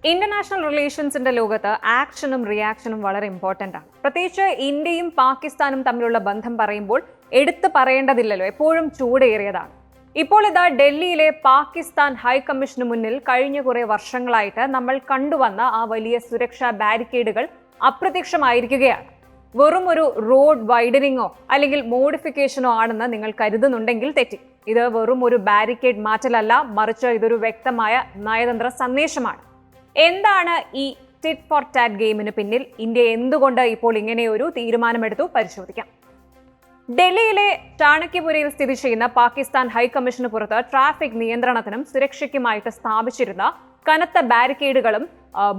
International റിലേഷൻസിന്റെ ലോകത്ത് ആക്ഷനും റിയാക്ഷനും വളരെ ഇമ്പോർട്ടൻ്റ് ആണ്. പ്രത്യേകിച്ച് ഇന്ത്യയും പാകിസ്ഥാനും തമ്മിലുള്ള ബന്ധം പറയുമ്പോൾ എടുത്തു പറയേണ്ടതില്ലല്ലോ, എപ്പോഴും ചൂടേറിയതാണ്. ഇപ്പോൾ ഇതാ ഡൽഹിയിലെ പാകിസ്ഥാൻ ഹൈക്കമ്മീഷന് മുന്നിൽ കഴിഞ്ഞ കുറെ വർഷങ്ങളായിട്ട് നമ്മൾ കണ്ടുവന്ന ആ വലിയ സുരക്ഷാ ബാരിക്കേഡുകൾ അപ്രത്യക്ഷമായിരിക്കുകയാണ്. വെറും ഒരു റോഡ് വൈഡനിങ്ങോ അല്ലെങ്കിൽ മോഡിഫിക്കേഷനോ ആണെന്ന് നിങ്ങൾ കരുതുന്നുണ്ടെങ്കിൽ തെറ്റി. ഇത് വെറും ഒരു ബാരിക്കേഡ് മാറ്റലല്ല, മറിച്ച് ഇതൊരു വ്യക്തമായ നയതന്ത്ര സന്ദേശമാണ്. എന്താണ് ഈ ടിറ്റ് ഫോർ ടാറ്റ് ഗെയിമിന് പിന്നിൽ? ഇന്ത്യ എന്തുകൊണ്ട് ഇപ്പോൾ ഇങ്ങനെ ഒരു തീരുമാനമെടുത്തു? പരിശോധിക്കാം. ഡൽഹിയിലെ ചാണക്യപുരയിൽ സ്ഥിതി ചെയ്യുന്ന പാകിസ്ഥാൻ ഹൈക്കമ്മീഷന് പുറത്ത് ട്രാഫിക് നിയന്ത്രണത്തിനും സുരക്ഷയ്ക്കുമായിട്ട് സ്ഥാപിച്ചിരുന്ന കനത്ത ബാരിക്കേഡുകളും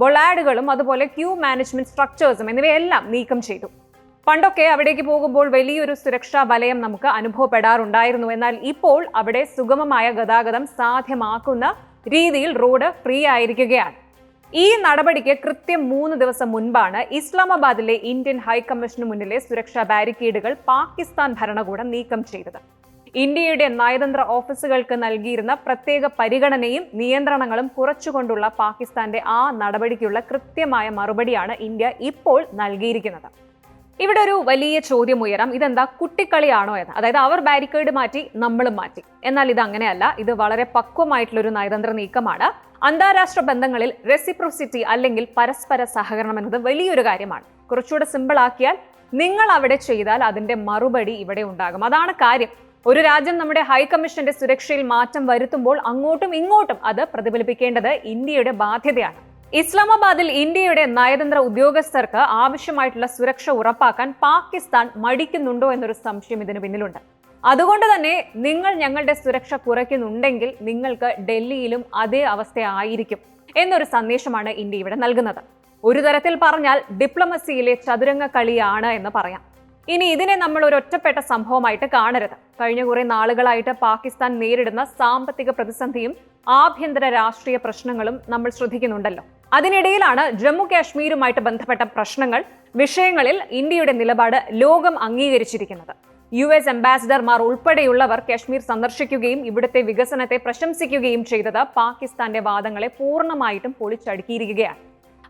ബൊളാഡുകളും അതുപോലെ ക്യൂ മാനേജ്മെന്റ് സ്ട്രക്ചേഴ്സും എന്നിവയെല്ലാം നീക്കം ചെയ്തു. പണ്ടൊക്കെ അവിടേക്ക് പോകുമ്പോൾ വലിയൊരു സുരക്ഷാ വലയം നമുക്ക് അനുഭവപ്പെടാറുണ്ടായിരുന്നു. എന്നാൽ ഇപ്പോൾ അവിടെ സുഗമമായ ഗതാഗതം സാധ്യമാക്കുന്ന രീതിയിൽ റോഡ് ഫ്രീ ആയിരിക്കുകയാണ്. ഈ നടപടിക്ക് കൃത്യം 3 ദിവസം മുൻപാണ് ഇസ്ലാമാബാദിലെ ഇന്ത്യൻ ഹൈക്കമ്മീഷന് മുന്നിലെ സുരക്ഷാ ബാരിക്കേഡുകൾ പാകിസ്ഥാൻ ഭരണകൂടം നീക്കം ചെയ്തത്. ഇന്ത്യയുടെ നയതന്ത്ര ഓഫീസുകൾക്ക് നൽകിയിരുന്ന പ്രത്യേക പരിഗണനയും നിയന്ത്രണങ്ങളും കുറച്ചുകൊണ്ടുള്ള പാകിസ്ഥാന്റെ ആ നടപടിക്കുള്ള കൃത്യമായ മറുപടിയാണ് ഇന്ത്യ ഇപ്പോൾ നൽകിയിരിക്കുന്നത്. ഇവിടെ ഒരു വലിയ ചോദ്യം ഉയരാം, ഇതെന്താ കുട്ടിക്കളിയാണോ എന്ന്. അതായത് അവർ ബാരിക്കേഡ് മാറ്റി, നമ്മളും മാറ്റി. എന്നാൽ ഇത് അങ്ങനെയല്ല, ഇത് വളരെ പക്വമായിട്ടുള്ളൊരു നയതന്ത്ര നീക്കമാണ്. അന്താരാഷ്ട്ര ബന്ധങ്ങളിൽ റെസിപ്രോസിറ്റി അല്ലെങ്കിൽ പരസ്പര സഹകരണം എന്നത് വലിയൊരു കാര്യമാണ്. കുറച്ചുകൂടെ സിമ്പിൾ ആക്കിയാൽ, നിങ്ങൾ അവിടെ ചെയ്താൽ അതിന്റെ മറുപടി ഇവിടെ ഉണ്ടാകും. അതാണ് കാര്യം. ഒരു രാജ്യം നമ്മുടെ ഹൈക്കമ്മീഷന്റെ സുരക്ഷയിൽ മാറ്റം വരുത്തുമ്പോൾ അങ്ങോട്ടും ഇങ്ങോട്ടും അത് പ്രതിഫലിപ്പിക്കേണ്ടത് ഇന്ത്യയുടെ ബാധ്യതയാണ്. ഇസ്ലാമാബാദിൽ ഇന്ത്യയുടെ നയതന്ത്ര ഉദ്യോഗസ്ഥർക്ക് ആവശ്യമായിട്ടുള്ള സുരക്ഷ ഉറപ്പാക്കാൻ പാകിസ്ഥാൻ മടിക്കുന്നുണ്ടോ എന്നൊരു സംശയം ഇതിന് പിന്നിലുണ്ട്. അതുകൊണ്ട് തന്നെ നിങ്ങൾ ഞങ്ങളുടെ സുരക്ഷ കുറയ്ക്കുന്നുണ്ടെങ്കിൽ നിങ്ങൾക്ക് ഡൽഹിയിലും അതേ അവസ്ഥയായിരിക്കും എന്നൊരു സന്ദേശമാണ് ഇന്ത്യ ഇവിടെ നൽകുന്നത്. ഒരു തരത്തിൽ പറഞ്ഞാൽ ഡിപ്ലോമസിയിലെ ചതുരംഗ കളിയാണ് എന്ന് പറയാം. ഇനി ഇതിനെ നമ്മൾ ഒരു ഒറ്റപ്പെട്ട സംഭവമായിട്ട് കാണരുത്. കഴിഞ്ഞ കുറെ നാളുകളായിട്ട് പാകിസ്ഥാൻ നേരിടുന്ന സാമ്പത്തിക പ്രതിസന്ധിയും ആഭ്യന്തര രാഷ്ട്രീയ പ്രശ്നങ്ങളും നമ്മൾ ശ്രദ്ധിക്കുന്നുണ്ടല്ലോ. അതിനിടയിലാണ് ജമ്മു കാശ്മീരുമായിട്ട് ബന്ധപ്പെട്ട വിഷയങ്ങളിൽ ഇന്ത്യയുടെ നിലപാട് ലോകം അംഗീകരിച്ചിരിക്കുന്നത്. US അംബാസിഡർമാർ ഉൾപ്പെടെയുള്ളവർ കാശ്മീർ സന്ദർശിക്കുകയും ഇവിടുത്തെ വികസനത്തെ പ്രശംസിക്കുകയും ചെയ്തത് പാകിസ്ഥാന്റെ വാദങ്ങളെ പൂർണ്ണമായിട്ടും പൊളിച്ചടുക്കിയിരിക്കുകയാണ്.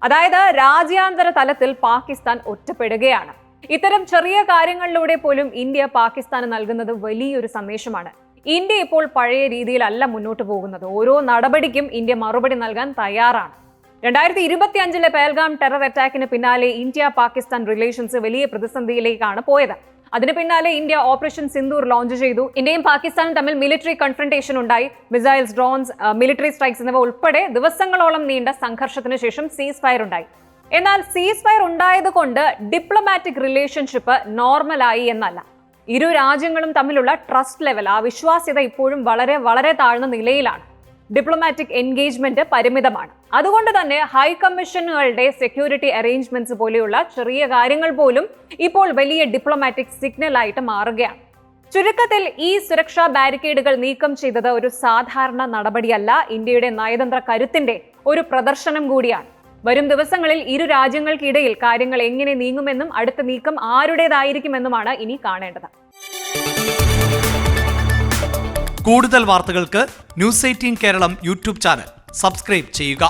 അതായത് രാജ്യാന്തര തലത്തിൽ പാകിസ്ഥാൻ ഒറ്റപ്പെടുകയാണ്. ഇത്തരം ചെറിയ കാര്യങ്ങളിലൂടെ പോലും ഇന്ത്യ പാകിസ്ഥാന് നൽകുന്നത് വലിയൊരു സന്ദേശമാണ്. ഇന്ത്യ ഇപ്പോൾ പഴയ രീതിയിലല്ല മുന്നോട്ട് പോകുന്നത്. ഓരോ നടപടിക്കും ഇന്ത്യ മറുപടി നൽകാൻ തയ്യാറാണ്. 2025 പെഹൽഗാം ടെറർ അറ്റാക്കിന് പിന്നാലെ ഇന്ത്യ പാകിസ്ഥാൻ റിലേഷൻസ് വലിയ പ്രതിസന്ധിയിലേക്കാണ് പോയത്. അതിന് പിന്നാലെ ഇന്ത്യ ഓപ്പറേഷൻ സിന്ദൂർ ലോഞ്ച് ചെയ്തു. ഇന്ത്യയും പാകിസ്ഥാനും തമ്മിൽ മിലിറ്ററി കൺഫ്രണ്ടേഷൻ ഉണ്ടായി. മിസൈൽസ്, ഡ്രോൺസ്, മിലിറ്ററി സ്ട്രൈക്സ് എന്നിവ ഉൾപ്പെടെ ദിവസങ്ങളോളം നീണ്ട സംഘർഷത്തിന് ശേഷം സീസ് ഫയർ ഉണ്ടായി. എന്നാൽ സീസ് ഫയർ ഉണ്ടായത് കൊണ്ട് ഡിപ്ലോമാറ്റിക് റിലേഷൻഷിപ്പ് നോർമലായി എന്നല്ല. ഇരു രാജ്യങ്ങളും തമ്മിലുള്ള ട്രസ്റ്റ് ലെവൽ, ആ വിശ്വാസ്യത ഇപ്പോഴും വളരെ വളരെ താഴ്ന്ന നിലയിലാണ്. ഡിപ്ലോമാറ്റിക് എൻഗേജ്മെന്റ് പരിമിതമാണ്. അതുകൊണ്ട് തന്നെ ഹൈക്കമ്മീഷനുകളുടെ സെക്യൂരിറ്റി അറേഞ്ച്മെന്റ്സ് പോലെയുള്ള ചെറിയ കാര്യങ്ങൾ പോലും ഇപ്പോൾ വലിയ ഡിപ്ലോമാറ്റിക് സിഗ്നൽ ആയിട്ട് മാറുകയാണ്. ചുരുക്കത്തിൽ ഈ സുരക്ഷാ ബാരിക്കേഡുകൾ നീക്കം ചെയ്തത് ഒരു സാധാരണ നടപടിയല്ല, ഇന്ത്യയുടെ നയതന്ത്ര കരുത്തിന്റെ ഒരു പ്രദർശനം കൂടിയാണ്. വരും ദിവസങ്ങളിൽ ഇരു രാജ്യങ്ങൾക്കിടയിൽ കാര്യങ്ങൾ എങ്ങനെ നീങ്ങുമെന്നും അടുത്ത നീക്കം ആരുടേതായിരിക്കുമെന്നുമാണ് ഇനി കാണേണ്ടത്. കൂടുതൽ വാർത്തകൾക്ക് News 18 Keralam YouTube channel subscribe ചെയ്യുക.